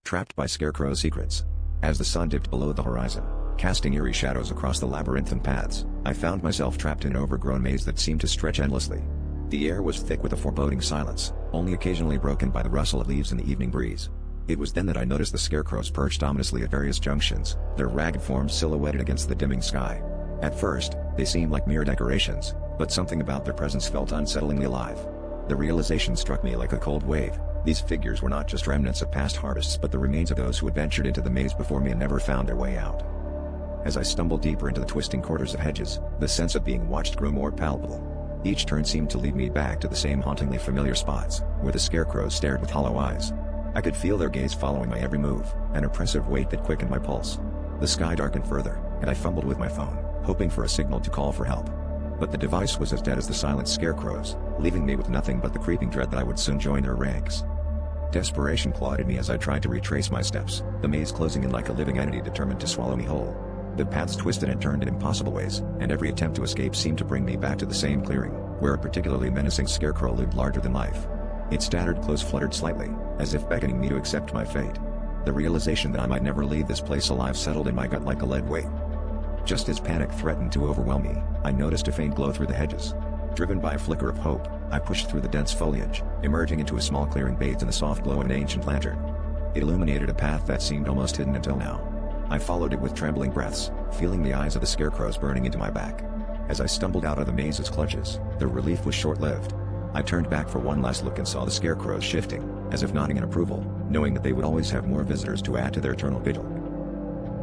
trapped by Scarecrow's secrets. As the sun dipped below the horizon, casting eerie shadows across the labyrinthine paths, I found myself trapped in an overgrown maze that seemed to stretch endlessly. The air was thick with a foreboding silence, only occasionally broken by the rustle of leaves in the evening breeze. It was then that I noticed the Scarecrows perched ominously at various junctions, their ragged forms silhouetted against the dimming sky. At first, they seemed like mere decorations, but something about their presence felt unsettlingly alive. The realization struck me like a cold wave. These figures were not just remnants of past harvests but the remains of those who had ventured into the maze before me and never found their way out. As I stumbled deeper into the twisting corners of hedges, the sense of being watched grew more palpable. Each turn seemed to lead me back to the same hauntingly familiar spots, where the Scarecrows stared with hollow eyes. I could feel their gaze following my every move, an oppressive weight that quickened my pulse. The sky darkened further, and I fumbled with my phone, hoping for a signal to call for help. But the device was as dead as the silent Scarecrows, leaving me with nothing but the creeping dread that I would soon join their ranks. Desperation clawed at me as I tried to retrace my steps, the maze closing in like a living entity determined to swallow me whole. The paths twisted and turned in impossible ways, and every attempt to escape seemed to bring me back to the same clearing, where a particularly menacing Scarecrow lived larger than life. Its tattered clothes fluttered slightly, as if beckoning me to accept my fate. The realization that I might never leave this place alive settled in my gut like a lead weight. Just as panic threatened to overwhelm me, I noticed a faint glow through the hedges. Driven by a flicker of hope, I pushed through the dense foliage, emerging into a small clearing bathed in the soft glow of an ancient lantern. It illuminated a path that seemed almost hidden until now. I followed it with trembling breaths, feeling the eyes of the Scarecrows burning into my back. As I stumbled out of the maze's clutches, the relief was short-lived. I turned back for one last look and saw the Scarecrows shifting, as if nodding in approval, knowing that they would always have more visitors to add to their eternal vigil.